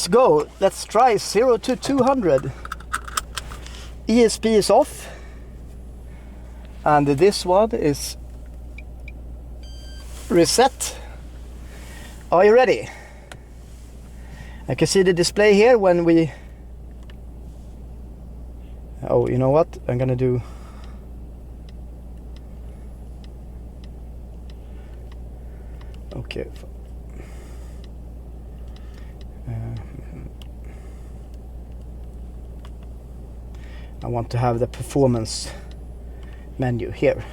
let's go. Let's try 0 to 200. ESP is off. And this one is reset. Are you ready? I can see the display here when we... Oh, you know what? I'm gonna do... Okay. I want to have the performance menu here.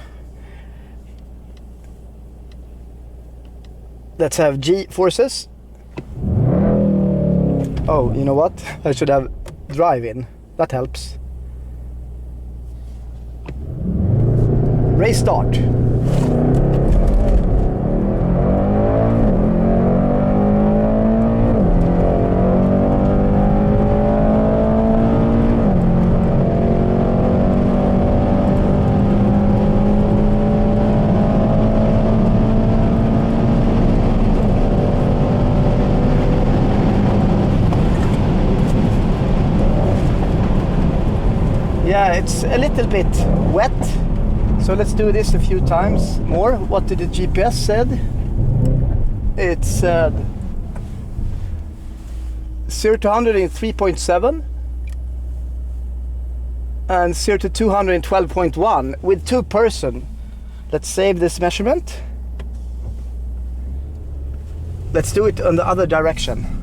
Let's have G forces. Oh, you know what? I should have drive in. That helps. Race start. Yeah, it's a little bit wet, so let's do this a few times more. What did the GPS said? It said 0 to 100 in 3.7 and 0 to 200 in 12.1 with 2 person. Let's save this measurement. Let's do it on the other direction.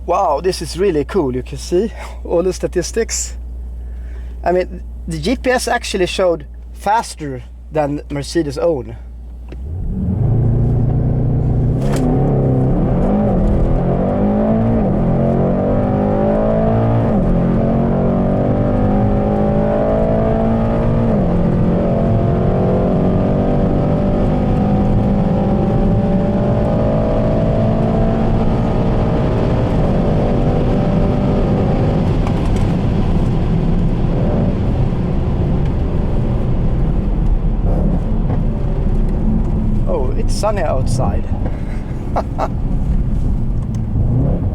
Wow, this is really cool. You can see all the statistics. I mean, the GPS actually showed faster than Mercedes' own. It's sunny outside.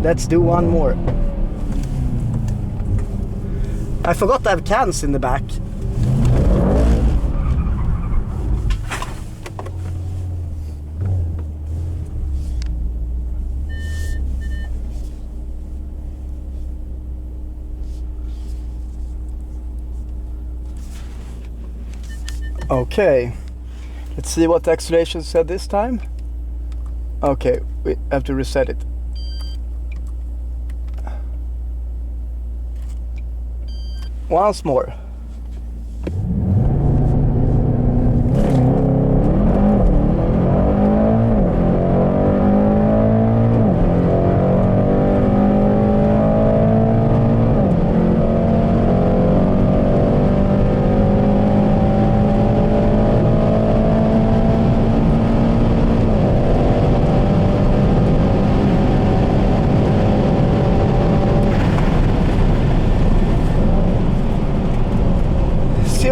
Let's do one more. I forgot to have cans in the back. Okay. Let's see what the acceleration said this time. Okay, we have to reset it. Once more.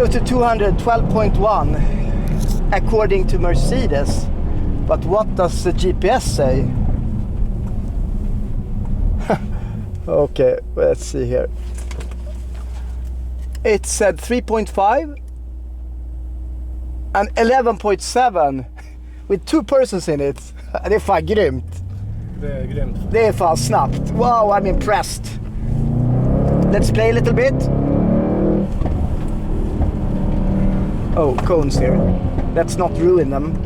To 212.1 according to Mercedes, but what does the GPS say? Okay, let's see here. It said 3.5 and 11.7 with 2 persons in it. Det är fan grymt. Det är grymt. Det är fan snabbt. Wow, I'm impressed. Let's play a little bit. Oh, cones here. Let's not ruin them.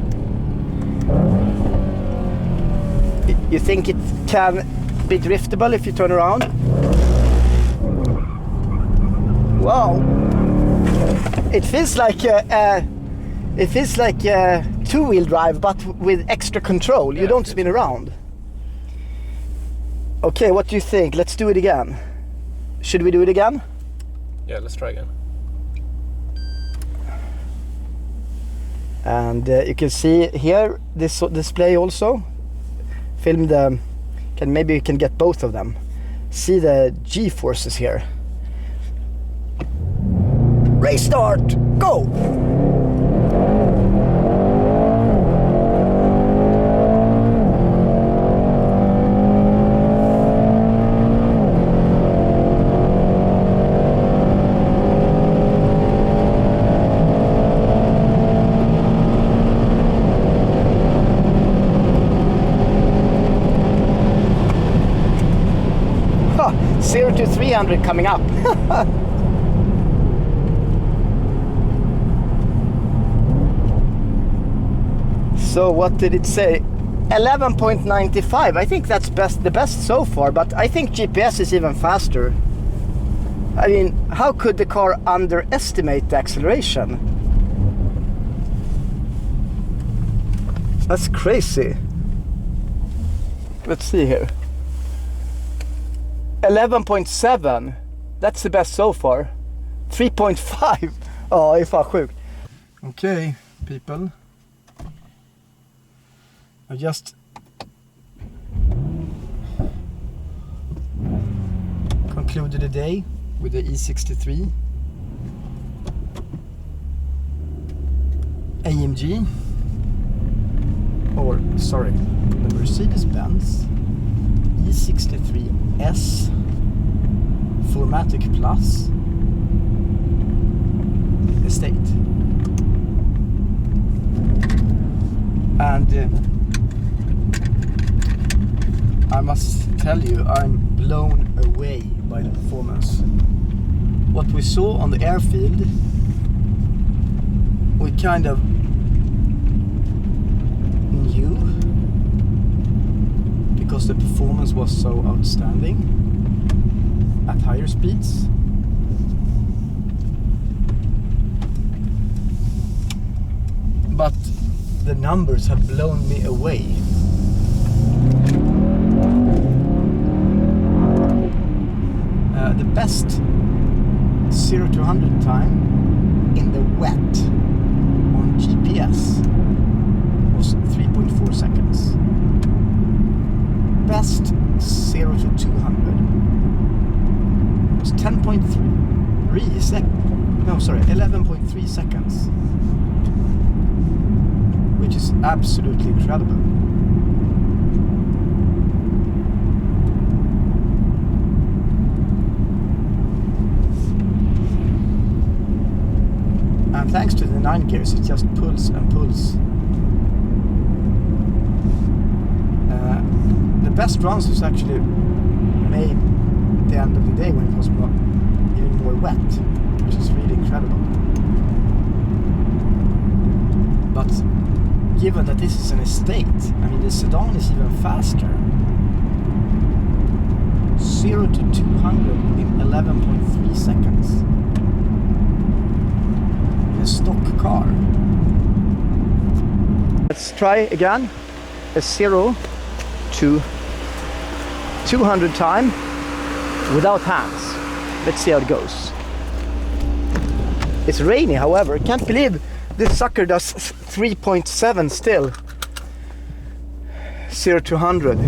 You think it can be driftable if you turn around? Wow! It feels like a two-wheel drive, but with extra control. You don't spin around. Okay, what do you think? Let's do it again. Should we do it again? Yeah, let's try again. And you can see here this display also. Film the, maybe you can get both of them. See the G forces here. Race start, go! 300 coming up. So what did it say? 11.95. I think that's the best so far, but I think GPS is even faster. I mean, how could the car underestimate the acceleration? That's crazy. Let's see here. 11.7. That's the best so far. 3.5. Oh, det är fan sjukt. Okay, people. I just concluded the day with the E63 AMG, or sorry, the Mercedes-Benz E63S 4-Matic Plus estate. And I must tell you, I'm blown away by the performance. What we saw on the airfield, we kind of knew, because the performance was so outstanding at higher speeds. But the numbers have blown me away. The best 0 to 100 time in the wet on GPS was 3.4 seconds. Best 0 to 200 was 10.3 seconds. No, sorry, 11.3 seconds, which is absolutely incredible. And thanks to the 9 gears, it just pulls and pulls. The best runs was actually made at the end of the day when it was even more wet, which is really incredible. But given that this is an estate, I mean, the sedan is even faster. 0 to 200 in 11.3 seconds. A stock car. Let's try again a 0 to 200 time without hands. Let's see how it goes. It's rainy, however. I can't believe this sucker does 3.7 still. 0 to 100.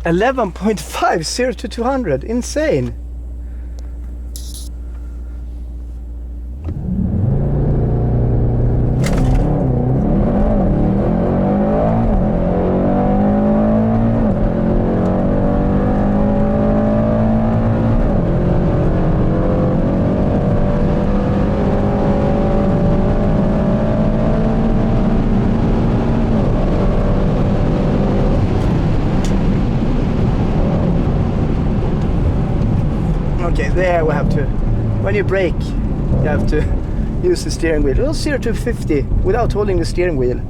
$11.5 0 to 200, insane. Okay, there we have to, when you brake, you have to use the steering wheel. Well, 0 to 50 without holding the steering wheel.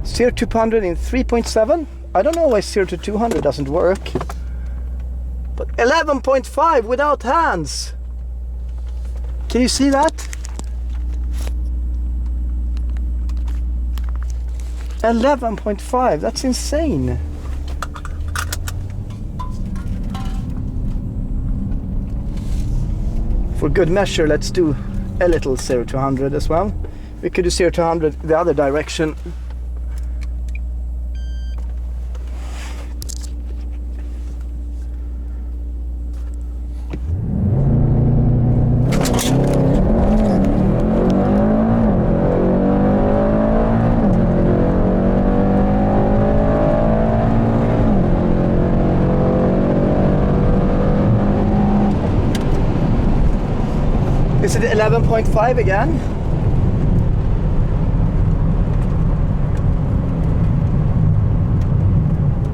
0 to 200 in 3.7. I don't know why 0 to 200 doesn't work. But 11.5 without hands. Can you see that? 11.5, that's insane. For good measure, let's do a little 0 to 100 as well. We could do 0 to 100 the other direction. Is it 11.5 again?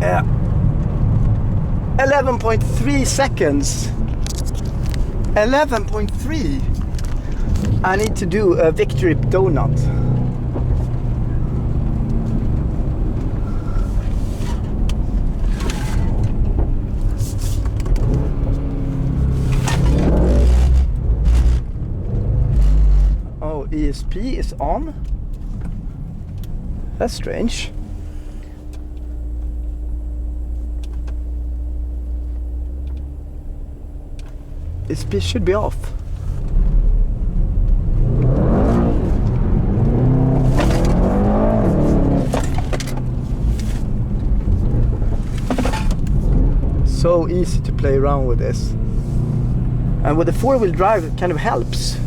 Yeah. 11.3 seconds. 11.3. I need to do a victory donut. ESP is on. That's strange. ESP should be off. So easy to play around with this. And with the four-wheel drive, it kind of helps.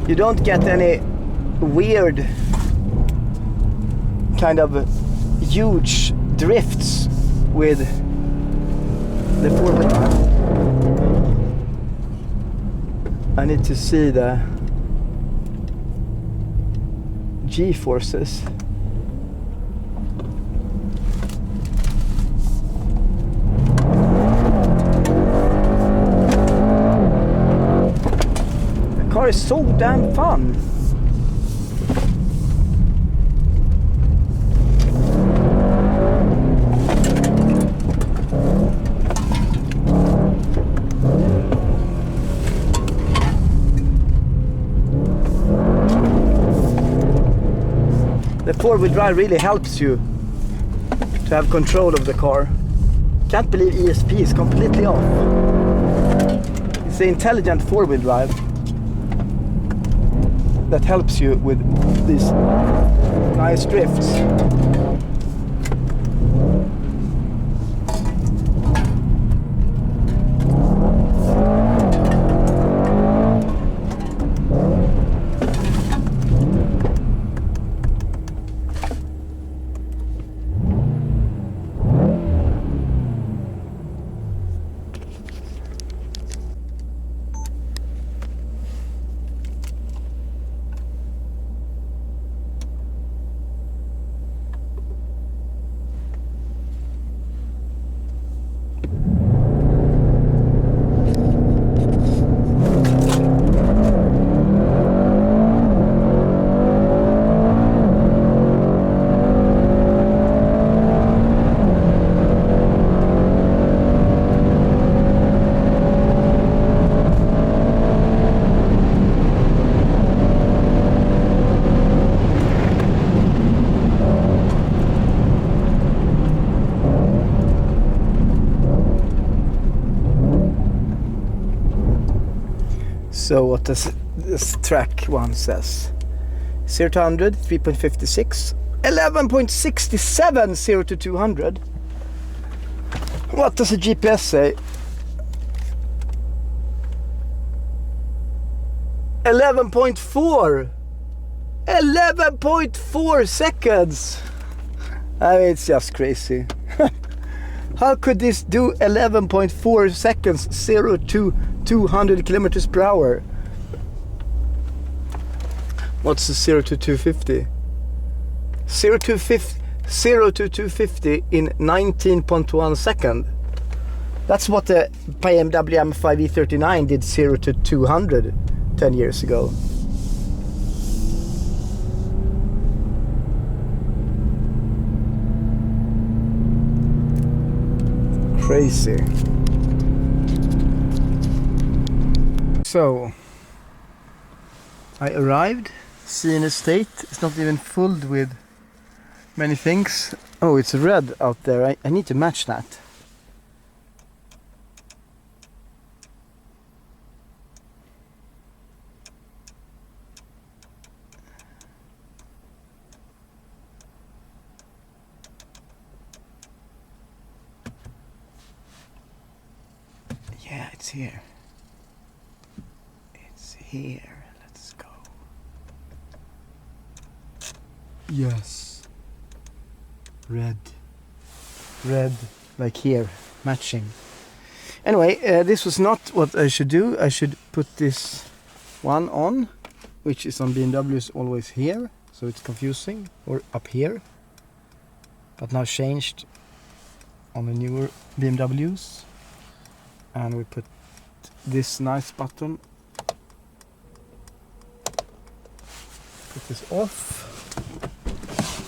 You don't get any weird kind of huge drifts with the four-wheel drive. I need to see the G-forces. The car is so damn fun. The four-wheel drive really helps you to have control of the car. Can't believe ESP is completely off. It's the intelligent four-wheel drive that helps you with these nice drifts. So what does this track one says? 0 to 100, 3.56. 11.67, 0 to 200. What does the GPS say? 11.4. 11.4 seconds. I mean, it's just crazy. How could this do 11.4 seconds, 0 to 200 kilometers per hour? What's the 0 to 250? 0 to 250 in 19.1 second. That's what the BMW M5 E39 did 0 to 200 10 years ago. Crazy. So I arrived, see an estate. It's not even filled with many things. Oh, it's red out there. I need to match that. Yeah, it's here. It's here. Let's go. Yes. Red. Red, like here, matching. Anyway, this was not what I should do. I should put this one on, which is on BMWs always here, so it's confusing, or up here. But now changed on the newer BMWs. And we put this nice button. Put this off.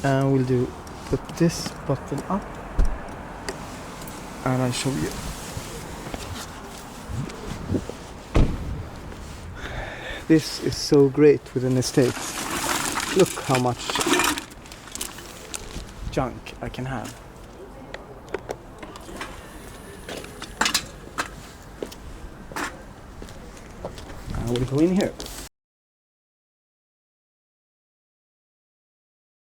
And we'll put this button up. And I'll show you. This is so great with an estate. Look how much junk I can have. I will go in here.